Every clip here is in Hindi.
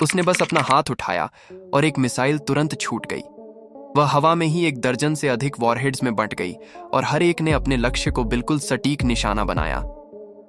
उसने बस अपना हाथ उठाया और एक मिसाइल तुरंत छूट गई। वह हवा में ही 1 दर्जन से अधिक वॉरहेड्स में बंट गई और हर एक ने अपने लक्ष्य को बिल्कुल सटीक निशाना बनाया।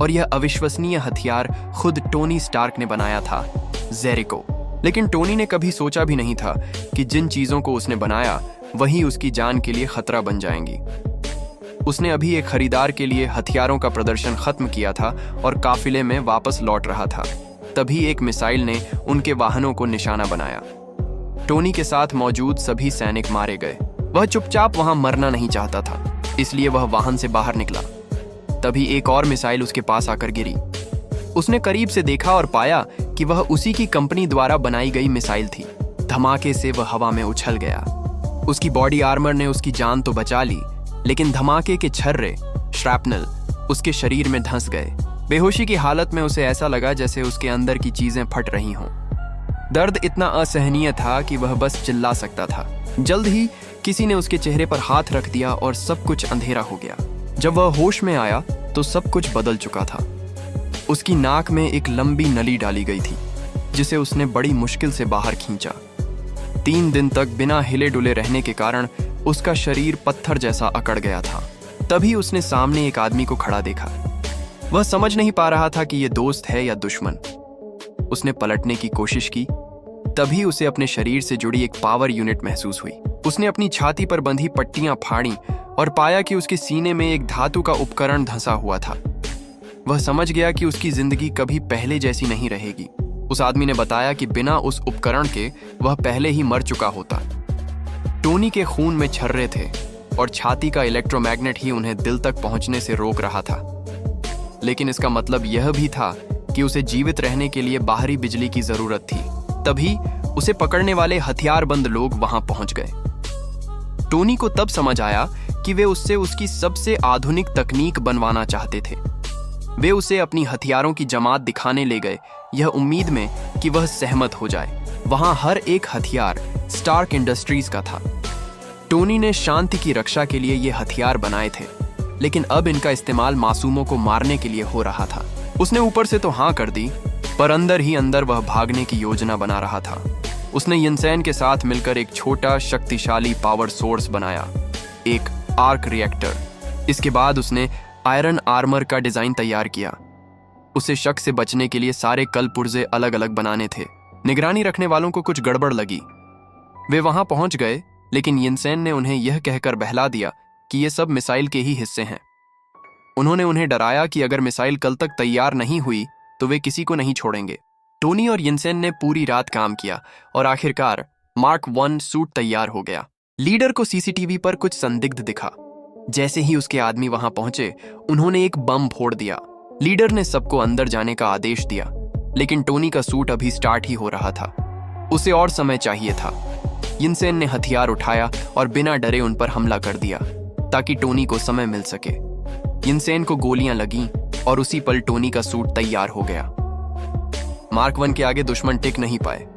और यह अविश्वसनीय हथियार खुद टोनी स्टार्क ने बनाया था, जेरिको। लेकिन टोनी ने कभी सोचा भी नहीं था कि जिन चीजों को उसने बनाया वही उसकी जान के लिए खतरा बन जाएंगी। उसने अभी एक खरीदार के लिए हथियारों का प्रदर्शन खत्म किया था और काफिले में वापस लौट रहा था। तभी एक मिसाइल ने उनके वाहनों को निशाना बनाया। टोनी के साथ मौजूद सभी सैनिक मारे गए। वह चुपचाप वहां मरना नहीं चाहता था, इसलिए वह वाहन से बाहर निकला। तभी एक और मिसाइल उसके पास आकर गिरी। उसने करीब से देखा और पाया कि वह उसी की कंपनी द्वारा बनाई गई मिसाइल थी। धमाके से वह हवा में उछल गया। उसकी बॉडी आर्मर ने उसकी जान तो बचा ली, लेकिन धमाके के छर्रे, श्रैपनल, उसके शरीर में धंस गए। बेहोशी की हालत में उसे ऐसा लगा जैसे उसके अंदर की चीजें फट रही हों। दर्द इतना असहनीय था कि वह बस चिल्ला सकता था। जल्द ही किसी ने उसके चेहरे पर हाथ रख दिया और सब कुछ अंधेरा हो गया। जब वह होश में आया तो सब कुछ बदल चुका था। उसकी नाक में एक लंबी नली डाली गई थी, जिसे उसने बड़ी मुश्किल से बाहर खींचा। 3 दिन तक बिना हिले डुले रहने के कारण उसका शरीर पत्थर जैसा अकड़ गया था। तभी उसने सामने एक आदमी को खड़ा देखा। वह समझ नहीं पा रहा था कि यह दोस्त है या दुश्मन। उसने पलटने की कोशिश की, तभी उसे अपने शरीर से जुड़ी एक पावर यूनिट महसूस हुई। उसने अपनी छाती पर बंधी पट्टियां फाड़ी और पाया कि उसके सीने में एक धातु का उपकरण धंसा हुआ था। वह समझ गया कि उसकी जिंदगी कभी पहले जैसी नहीं रहेगी। उस आदमी ने बताया कि बिना उस उपकरण के वह पहले ही मर चुका होता। टोनी के खून में छर्रे थे और छाती का इलेक्ट्रोमैग्नेट ही उन्हें दिल तक पहुंचने से रोक रहा था। लेकिन इसका मतलब यह भी था कि उसे जीवित रहने के लिए बाहरी बिजली की जरूरत थी। तभी उसे पकड़ने वाले हथियारबंद लोग वहां पहुंच गए। टोनी को तब समझ आया कि वे उससे उसकी सबसे आधुनिक तकनीक बनवाना चाहते थे। वे उसे अपनी हथियारों की जमात दिखाने ले गए, यह उम्मीद में कि वह सहमत हो जाए। वहां हर एक हथियार स्टार्क इंडस्ट्रीज का था। टोनी ने शांति की रक्षा के लिए ये हथियार बनाए थे, लेकिन अब इनका इस्तेमाल मासूमों को मारने के लिए हो रहा था। उसने ऊपर से तो हाँ कर दी, पर अंदर ही अंदर वह भागने की योजना बना रहा था। उसने यिनसेन के साथ मिलकर एक छोटा शक्तिशाली पावर सोर्स बनाया, एक आर्क रिएक्टर। इसके बाद उसने आयरन आर्मर का डिजाइन तैयार किया। उसे शक से बचने के लिए सारे कल पुर्जे अलग अलग बनाने थे। निगरानी रखने वालों को कुछ गड़बड़ लगी। वे वहां पहुंच गए, लेकिन यिनसेन ने उन्हें यह कहकर बहला दिया कि ये सब मिसाइल के ही हिस्से हैं। उन्होंने उन्हें डराया कि अगर मिसाइल कल तक तैयार नहीं हुई तो वे किसी को नहीं छोड़ेंगे। टोनी और यिनसेन ने पूरी रात काम किया और आखिरकार मार्क 1 सूट तैयार हो गया। लीडर को सीसीटीवी पर कुछ संदिग्ध दिखा। जैसे ही उसके आदमी वहां पहुंचे, उन्होंने एक बम फोड़ दिया। लीडर ने सबको अंदर जाने का आदेश दिया, लेकिन टोनी का सूट अभी स्टार्ट ही हो रहा था। उसे और समय चाहिए था। यिनसेन ने हथियार उठाया और बिना डरे उन पर हमला कर दिया ताकि टोनी को समय मिल सके। यिनसेन को गोलियां लगीं और उसी पल टोनी का सूट तैयार हो गया। मार्क 1 के आगे दुश्मन टिक नहीं पाए।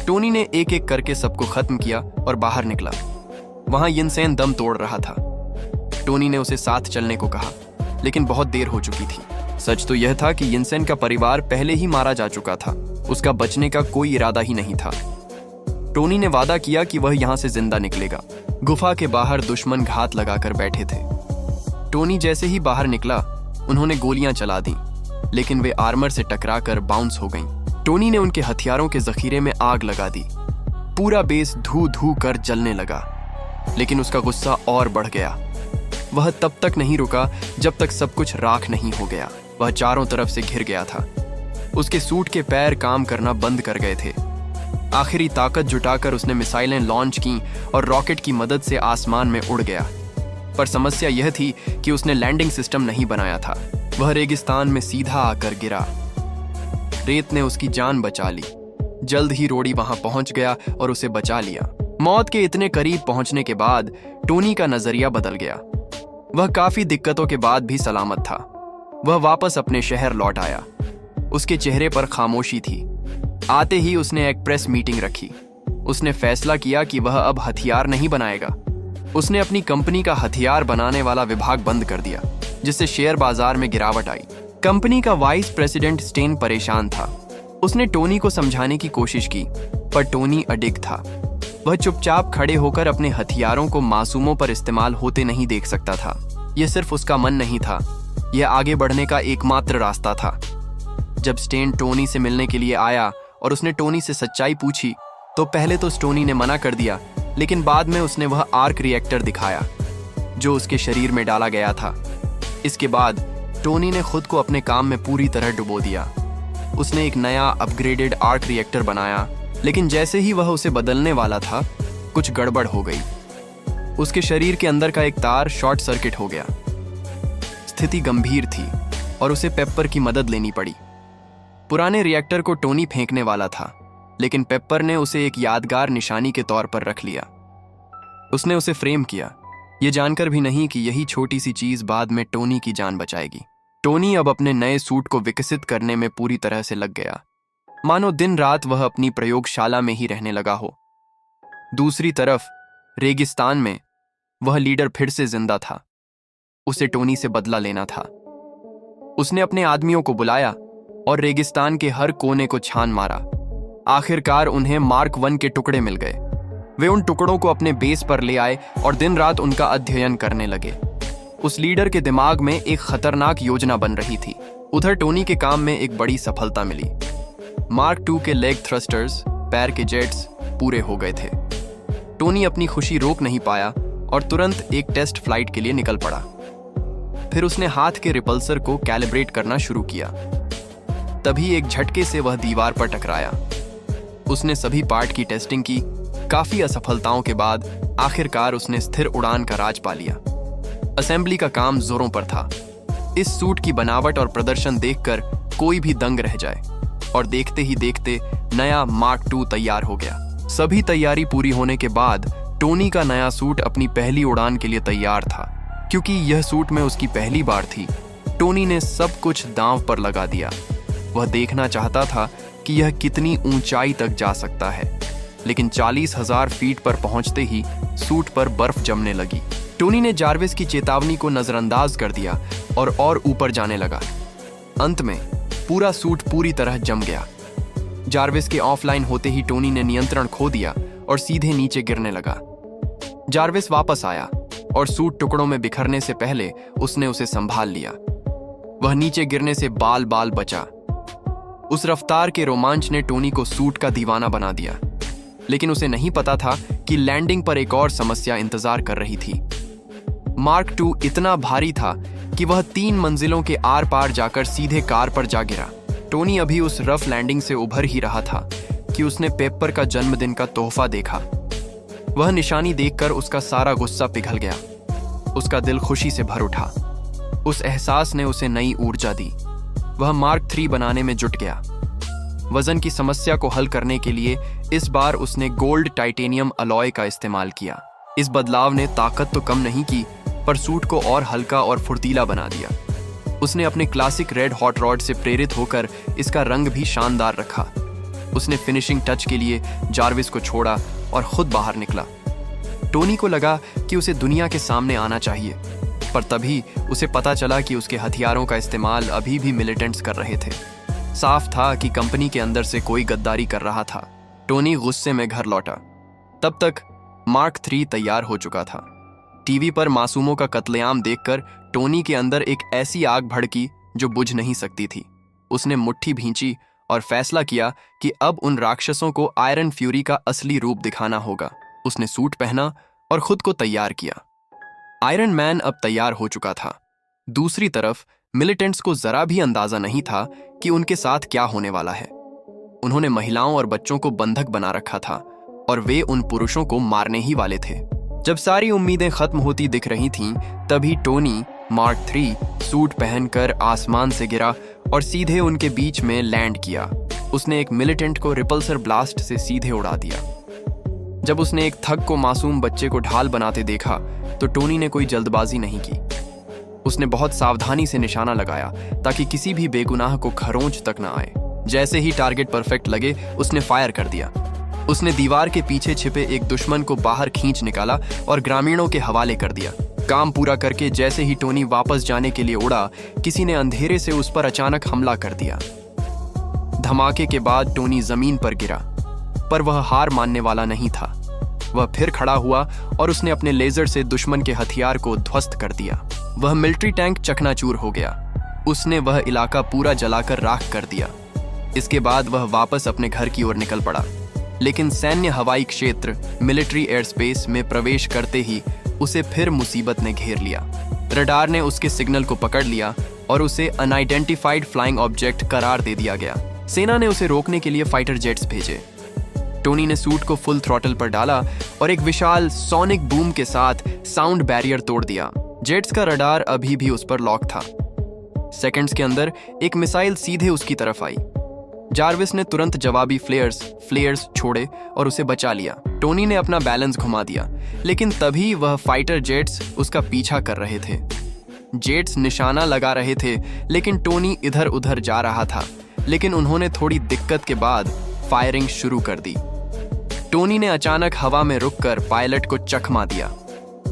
टोनी ने एक एक करके सबको खत्म किया और बाहर निकला। वहां यिनसेन दम तोड़ रहा था। टोनी ने उसे साथ चलने को कहा, लेकिन बहुत देर हो चुकी थी। सच तो यह था कि यिनसेन का परिवार पहले ही मारा जा चुका था। उसका बचने का कोई इरादा ही नहीं था। टोनी ने वादा किया कि वह यहां से जिंदा निकलेगा। गुफा के बाहर दुश्मन घात लगाकर बैठे थे। टोनी जैसे ही बाहर निकला, उन्होंने गोलियां चला दी, लेकिन वे आर्मर से टकराकर बाउंस हो गईं। टोनी ने उनके हथियारों के जखीरे में आग लगा दी। पूरा बेस धू धू कर जलने लगा, लेकिन उसका गुस्सा और बढ़ गया। वह तब तक नहीं रुका जब तक सब कुछ राख नहीं हो गया। वह चारों तरफ से घिर गया था। उसके सूट के पैर काम करना बंद कर गए थे। आखिरी ताकत जुटाकर उसने मिसाइलें लॉन्च की और रॉकेट की मदद से आसमान में उड़ गया। पर समस्या यह थी कि उसने लैंडिंग सिस्टम नहीं बनाया था। वह रेगिस्तान में सीधा आकर गिरा। रेत ने उसकी जान बचा ली। जल्द ही रोडी वहां पहुंच गया और उसे बचा लिया। मौत के इतने करीब पहुंचने के बाद टोनी का नजरिया बदल गया। वह काफी दिक्कतों के बाद भी सलामत था। वह वापस अपने शहर लौट आया। उसके चेहरे पर खामोशी थी। आते ही उसने एक प्रेस मीटिंग रखी। उसने फैसला किया कि वह अब हथियार नहीं बनाएगा। उसने अपनी कंपनी का हथियार बनाने वाला विभाग बंद कर दिया, जिससे शेयर बाजार में गिरावट आई। कंपनी का वाइस प्रेसिडेंट स्टेन परेशान था। उसने टोनी को समझाने की कोशिश की, पर टोनी अडिग था। वह चुपचाप खड़े होकर अपने हथियारों को मासूमों पर इस्तेमाल होते नहीं देख सकता था। यह सिर्फ उसका मन नहीं था, यह आगे बढ़ने का एकमात्र रास्ता था। जब स्टेन टोनी से मिलने के लिए आया और उसने टोनी से सच्चाई पूछी, तो पहले तो स्टोनी ने मना कर दिया, लेकिन बाद में उसने वह आर्क रिएक्टर दिखाया जो उसके शरीर में डाला गया था। इसके बाद टोनी ने खुद को अपने काम में पूरी तरह डुबो दिया। उसने एक नया अपग्रेडेड आर्क रिएक्टर बनाया, लेकिन जैसे ही वह उसे बदलने वाला था, कुछ गड़बड़ हो गई। उसके शरीर के अंदर का एक तार शॉर्ट सर्किट हो गया। स्थिति गंभीर थी और उसे पेप्पर की मदद लेनी पड़ी। पुराने रिएक्टर को टोनी फेंकने वाला था, लेकिन पेप्पर ने उसे एक यादगार निशानी के तौर पर रख लिया। उसने उसे फ्रेम किया, यह जानकर भी नहीं कि यही छोटी सी चीज बाद में टोनी की जान बचाएगी। टोनी अब अपने नए सूट को विकसित करने में पूरी तरह से लग गया, मानो दिन रात वह अपनी प्रयोगशाला में ही रहने लगा हो। दूसरी तरफ रेगिस्तान में वह लीडर फिर से जिंदा था। उसे टोनी से बदला लेना था। उसने अपने आदमियों को बुलाया और रेगिस्तान के हर कोने को छान मारा। आखिरकार उन्हें मार्क 1 के टुकड़े मिल गए। वे उन टुकड़ों को अपने बेस पर ले आए और दिन रात उनका अध्ययन करने लगे। उस लीडर के दिमाग में एक खतरनाक योजना बन रही थी। उधर टोनी के काम में एक बड़ी सफलता मिली। मार्क 2 के लेग थ्रस्टर्स, पैर के जेट्स पूरे हो गए थे। टोनी अपनी खुशी रोक नहीं पाया और तुरंत एक टेस्ट फ्लाइट के लिए निकल पड़ा। फिर उसने हाथ के रिपल्सर को कैलिब्रेट करना शुरू किया। तभी एक झटके से वह दीवार पर टकराया। उसने सभी पार्ट की टेस्टिंग की। काफी असफलताओं के बाद आखिरकार उसने स्थिर उड़ान का राज पा लिया। असेंबली का काम जोरों पर था। इस सूट की बनावट और प्रदर्शन देखकर कोई भी दंग रह जाए, और देखते ही देखते नया मार्क 2 तैयार हो गया। सभी तैयारी पूरी होने के बाद टोनी का नया सूट अपनी पहली उड़ान के लिए तैयार था। क्योंकि यह सूट में उसकी पहली बार थी, टोनी ने सब कुछ दांव पर लगा दिया। वह देखना चाहता था कि यह कितनी ऊंचाई तक जा सकता है, लेकिन 40,000 फीट पर पहुंचते ही सूट पर बर्फ जमने लगी। टोनी ने जार्विस की चेतावनी को नजरअंदाज कर दिया और ऊपर जाने लगा। अंत में पूरा सूट पूरी तरह जम गया। जार्विस के ऑफलाइन होते ही टोनी ने नियंत्रण खो दिया और सीधे नीचे गिरने लगा। जार्विस वापस आया और सूट टुकड़ों में बिखरने से पहले उसने उसे संभाल लिया। वह नीचे गिरने से बाल बाल बचा। उस रफ्तार के रोमांच ने टोनी को सूट का दीवाना बना दिया, लेकिन उसे नहीं पता था कि लैंडिंग पर एक और समस्या इंतजार कर रही थी। मार्क 2 इतना भारी था कि वह 3 मंजिलों के आर पार जाकर सीधे कार पर जा गिरा। टोनी अभी उस रफ लैंडिंग से उभर ही रहा था कि उसने पेपर का जन्मदिन का तोहफा देखा। वह निशानी देखकर उसका सारा गुस्सा पिघल गया। उसका दिल खुशी से भर उठा। उस एहसास ने उसे नई ऊर्जा दी। वह मार्क 3 बनाने में जुट गया। वजन की समस्या को हल करने के लिए इस बार उसने गोल्ड टाइटेनियम अलॉय का इस्तेमाल किया। इस बदलाव ने ताकत तो कम नहीं की, पर सूट को और हल्का और फुर्तीला बना दिया। उसने अपने क्लासिक रेड हॉट रॉड से प्रेरित होकर इसका रंग भी शानदार रखा। उसने फिनिशिंग टच के लिए जार्विस को छोड़ा और खुद बाहर निकला। टोनी को लगा कि उसे दुनिया के सामने आना चाहिए, पर तभी उसे पता चला कि उसके हथियारों का इस्तेमाल अभी भी मिलिटेंट्स कर रहे थे। साफ था कि कंपनी के अंदर से कोई गद्दारी कर रहा था। टोनी गुस्से में घर लौटा। तब तक मार्क 3 तैयार हो चुका था। टीवी पर मासूमों का कत्लेआम देखकर टोनी के अंदर एक ऐसी आग भड़की जो बुझ नहीं सकती थी। उसने मुट्ठी भींची और फैसला किया कि अब उन राक्षसों को आयरन फ्यूरी का असली रूप दिखाना होगा। उसने सूट पहना और खुद को तैयार किया। आयरन मैन अब तैयार हो चुका था। दूसरी तरफ मिलिटेंट्स को जरा भी अंदाजा नहीं था कि उनके साथ क्या होने वाला है। उन्होंने महिलाओं और बच्चों को बंधक बना रखा था और वे उन पुरुषों को मारने ही वाले थे। जब सारी उम्मीदें खत्म होती दिख रही थीं, तभी टोनी मार्क 3 सूट पहनकर आसमान से गिरा और सीधे उनके बीच में लैंड किया। उसने एक मिलिटेंट को रिपल्सर ब्लास्ट से सीधे उड़ा दिया। जब उसने एक थग को मासूम बच्चे को ढाल बनाते देखा, तो टोनी ने कोई जल्दबाजी नहीं की। उसने बहुत सावधानी से निशाना लगाया ताकि किसी भी बेगुनाह को खरोंच तक न आए। जैसे ही टारगेट परफेक्ट लगे, उसने फायर कर दिया। उसने दीवार के पीछे छिपे एक दुश्मन को बाहर खींच निकाला और ग्रामीणों के हवाले कर दिया। काम पूरा करके जैसे ही टोनी वापस जाने के लिए उड़ा, किसी ने अंधेरे से उस पर अचानक हमला कर दिया। धमाके के बाद टोनी जमीन पर गिरा, पर वह हार मानने वाला नहीं था। वह फिर खड़ा हुआ और उसने अपने लेजर से दुश्मन के हथियार को ध्वस्त कर दिया। वह मिलिट्री टैंक चकनाचूर हो गया। उसने वह इलाका पूरा जलाकर राख कर दिया। इसके बाद वह वापस अपने घर की ओर निकल पड़ा, लेकिन सैन्य हवाई क्षेत्र मिलिट्री एयर स्पेस में प्रवेश करते ही उसे फिर मुसीबत ने घेर लिया। रडार ने उसके सिग्नल को पकड़ लिया और उसे अनआइडेंटिफाइड फ्लाइंग ऑब्जेक्ट करार दे दिया गया। सेना ने उसे रोकने के लिए फाइटर जेट्स भेजे। टोनी ने सूट को फुल थ्रॉटल पर डाला और एक विशाल सोनिक बूम के साथ साउंड बैरियर तोड़ दिया। जेट्स का रडार अभी भी उस पर लॉक था। सेकंड्स के अंदर एक मिसाइल सीधे उसकी तरफ आई। जार्विस ने तुरंत जवाबी फ्लेयर्स छोड़े और उसे बचा लिया। टोनी ने अपना बैलेंस घुमा दिया, लेकिन तभी वह फाइटर जेट्स उसका पीछा कर रहे थे। जेट्स निशाना लगा रहे थे, लेकिन टोनी इधर उधर जा रहा था। लेकिन उन्होंने थोड़ी दिक्कत के बाद फायरिंग शुरू कर दी। टोनी ने अचानक हवा में रुककर पायलट को चकमा दिया।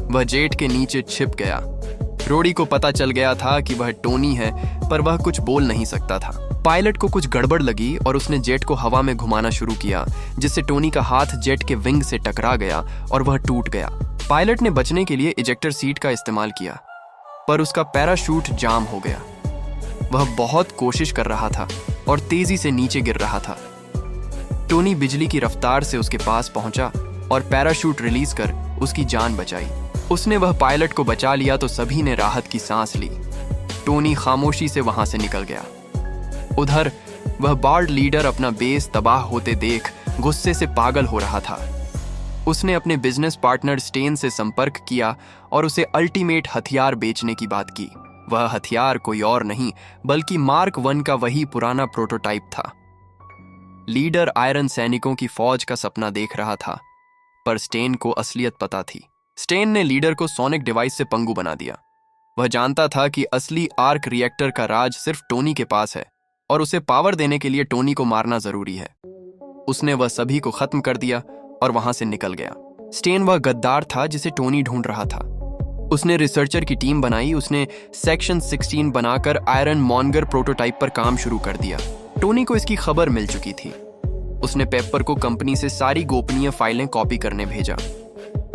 वह जेट के नीचे छिप गया। रोडी को पता चल गया था कि वह टोनी है, पर वह कुछ बोल नहीं सकता था। पायलट को कुछ गड़बड़ लगी और उसने जेट को हवा में घुमाना शुरू किया, जिससे टोनी का हाथ जेट के विंग से टकरा गया और वह टूट गया। पायलट ने बचने के लिए इजेक्टर सीट का इस्तेमाल किया, पर उसका पैराशूट जाम हो गया। वह बहुत कोशिश कर रहा था और तेजी से नीचे गिर रहा था। टोनी बिजली की रफ्तार से उसके पास पहुंचा और पैराशूट रिलीज कर उसकी जान बचाई। उसने वह पायलट को बचा लिया तो सभी ने राहत की सांस ली। टोनी खामोशी से वहां से निकल गया। उधर वह बार्ड लीडर अपना बेस तबाह होते देख गुस्से से पागल हो रहा था। उसने अपने बिजनेस पार्टनर स्टेन से संपर्क किया और उसे अल्टीमेट हथियार बेचने की बात की। वह हथियार कोई और नहीं बल्कि मार्क 1 का वही पुराना प्रोटोटाइप था। लीडर आयरन सैनिकों की फौज का सपना देख रहा था, पर स्टेन को असलियत पता थी। स्टेन ने लीडर को सोनिक डिवाइस से पंगु बना दिया। वह जानता था कि असली आर्क रिएक्टर का राज सिर्फ टोनी के पास है और उसे पावर देने के लिए टोनी को मारना जरूरी है। उसने वह सभी को खत्म कर दिया और वहां से निकल गया। स्टेन वह गद्दार था जिसे टोनी ढूंढ रहा था। उसने रिसर्चर की टीम बनाई। उसने सेक्शन 16 बनाकर आयरन मॉन्गर प्रोटोटाइप पर काम शुरू कर दिया। टोनी को इसकी खबर मिल चुकी थी। उसने पेपर को कंपनी से सारी गोपनीय फाइलें कॉपी करने भेजा।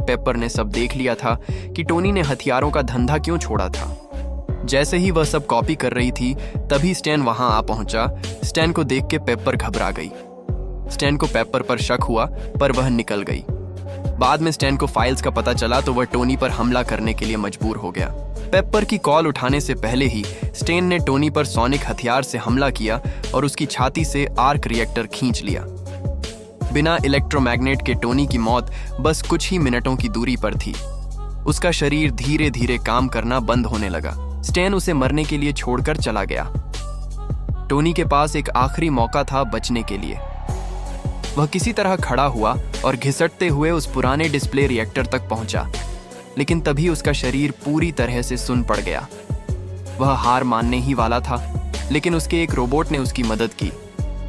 पेपर ने सब देख लिया था कि टोनी ने हथियारों का धंधा क्यों छोड़ा था। जैसे ही वह सब कॉपी कर रही थी, तभी स्टैन वहां आ पहुंचा। स्टैन को देख के पेपर घबरा गई। स्टैन को पेपर पर शक हुआ, पर वह निकल गई। बाद में स्टैन को फाइल्स का पता चला तो वह टोनी पर हमला करने के लिए मजबूर हो गया। पेपर की कॉल उठाने से पहले ही स्टेन ने टोनी पर सोनिक हथियार से हमला किया और उसकी छाती से आर्क रिएक्टर खींच लिया। बिना इलेक्ट्रोमैग्नेट के टोनी की मौत बस कुछ ही मिनटों की दूरी पर थी। उसका शरीर धीरे धीरे काम करना बंद होने लगा। स्टेन उसे मरने के लिए छोड़कर चला गया। टोनी के पास एक आखिरी मौका था बचने के लिए। वह किसी तरह खड़ा हुआ और घिसटते हुए उस पुराने डिस्प्ले रिएक्टर तक पहुंचा, लेकिन तभी उसका शरीर पूरी तरह से सुन पड़ गया। वह हार मानने ही वाला था, लेकिन उसके एक रोबोट ने उसकी मदद की।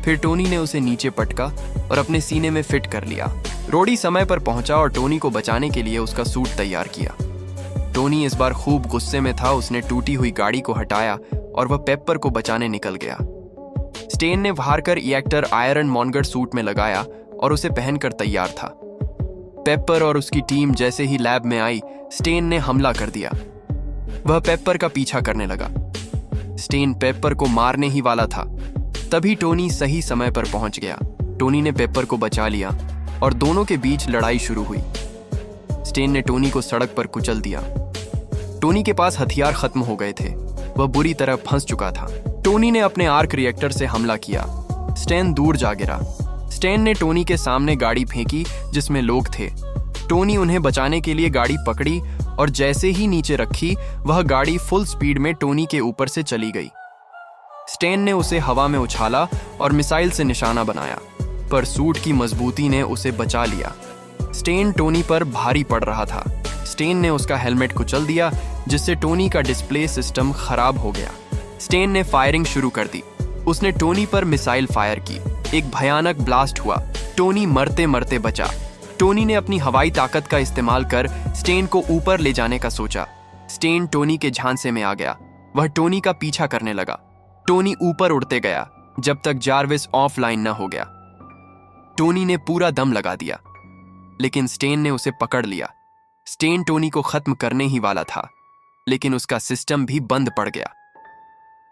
फिर टोनी ने उसे नीचे पटका और अपने सीने में फिट कर लिया। रोडी समय पर पहुंचा और टोनी को बचाने के लिए उसका सूट तैयार किया। टोनी इस बार खूब गुस्से में था। उसने टूटी हुई गाड़ी को हटाया और वह पेपर को बचाने निकल गया। स्टेन ने बाहर कर रिएक्टर आयरन मॉन्गर सूट में लगाया और उसे पहनकर तैयार था। पेपर और उसकी टीम जैसे ही लैब में आई, स्टेन ने हमला कर दिया। वह पेपर का पीछा करने लगा। स्टेन पेपर को मारने ही वाला था, तभी टोनी सही समय पर पहुंच गया। टोनी ने पेपर को बचा लिया और दोनों के बीच लड़ाई शुरू हुई। स्टेन ने टोनी को सड़क पर कुचल दिया। टोनी के पास हथियार खत्म हो गए थे। वह बुरी तरह फंस चुका था। टोनी ने अपने आर्क रिएक्टर से हमला किया। स्टेन दूर जा गिरा। स्टेन ने टोनी के सामने गाड़ी फेंकी जिसमें लोग थे। टोनी उन्हें बचाने के लिए गाड़ी पकड़ी और जैसे ही नीचे रखी, वह गाड़ी फुल स्पीड में टोनी के ऊपर से चली गई। स्टेन ने उसे हवा में उछाला और मिसाइल से निशाना बनाया, पर सूट की मजबूती ने उसे बचा लिया। स्टेन टोनी पर भारी पड़ रहा था। स्टेन ने उसका हेलमेट कुचल दिया, जिससे टोनी का डिस्प्ले सिस्टम खराब हो गया। स्टेन ने फायरिंग शुरू कर दी। उसने टोनी पर मिसाइल फायर की। एक भयानक ब्लास्ट हुआ। टोनी मरते मरते बचा। टोनी ने अपनी हवाई ताकत का इस्तेमाल कर स्टेन को ऊपर ले जाने का सोचा। स्टेन टोनी के झांसे में आ गया। वह टोनी का पीछा करने लगा। टोनी ऊपर उड़ते गया। जब तक जार्विस ऑफलाइन न हो गया। टोनी ने पूरा दम लगा दिया, लेकिन स्टेन ने उसे पकड़ लिया। स्टेन टोनी को खत्म करने ही वाला था, लेकिन उसका सिस्टम भी बंद पड़ गया।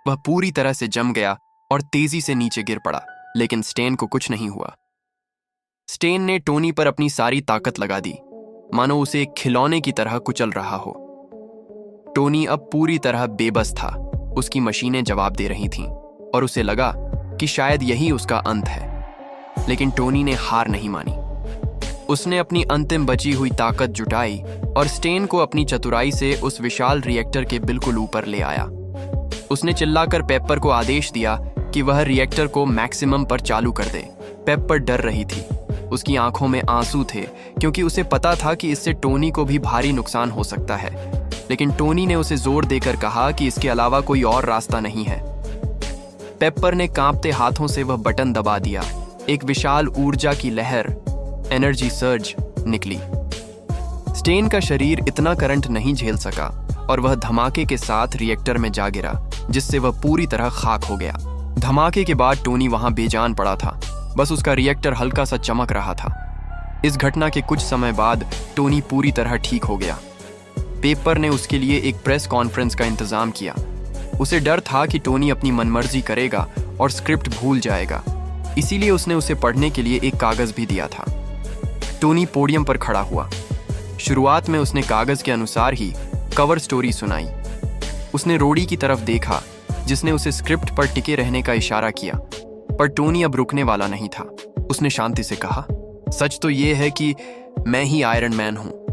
वह पूरी तरह से जम गया और तेजी से नीचे गिर पड़ा, लेकिन स्टेन को कुछ नहीं हुआ। स्टेन ने टोनी पर अपनी सारी ताकत लगा दी, मानो उसे एक खिलौने की तरह कुचल रहा हो। टोनी अब पूरी तरह बेबस था। उसकी मशीनें जवाब दे रही थीं और उसे लगा कि शायद यही उसका अंत है। लेकिन टोनी ने हार नहीं मानी। उसने अपनी अंतिम बची हुई ताकत जुटाई और स्टेन को अपनी चतुराई से उस विशाल रिएक्टर के बिल्कुल ऊपर ले आया। उसने चिल्लाकर पेपर को आदेश दिया कि वह रिएक्टर को मैक्सिमम पर चालू कर दे। पेपर डर रही थी। उसकी आंखों में आंसू थे, क्योंकि उसे पता था कि इससे टोनी को भी भारी नुकसान हो सकता है। लेकिन टोनी ने उसे जोर देकर कहा कि इसके अलावा कोई और रास्ता नहीं है। पेपर ने कांपते हाथों से वह बटन दबा दिया। एक विशाल ऊर्जा की लहर, एनर्जी सर्ज, निकली। स्टेन का शरीर इतना करंट नहीं झेल सका और वह धमाके के साथ रिएक्टर में जा गिरा, जिससे वह पूरी तरह खाक हो गया। धमाके के बाद टोनी वहां बेजान पड़ा था। बस उसका रिएक्टर हल्का सा चमक रहा था। इस घटना के कुछ समय बाद टोनी पूरी तरह ठीक हो गया। पेपर ने उसके लिए एक प्रेस कॉन्फ्रेंस का इंतजाम किया। उसे डर था कि टोनी अपनी मनमर्जी करेगा और स्क्रिप्ट भूल जाएगा, इसीलिए उसने उसे पढ़ने के लिए एक कागज भी दिया था। टोनी पोडियम पर खड़ा हुआ। शुरुआत में उसने कागज के अनुसार ही कवर स्टोरी सुनाई। उसने रोडी की तरफ देखा, जिसने उसे स्क्रिप्ट पर टिके रहने का इशारा किया, पर टोनी अब रुकने वाला नहीं था। उसने शांति से कहा, सच तो यह है कि मैं ही आयरन मैन हूं।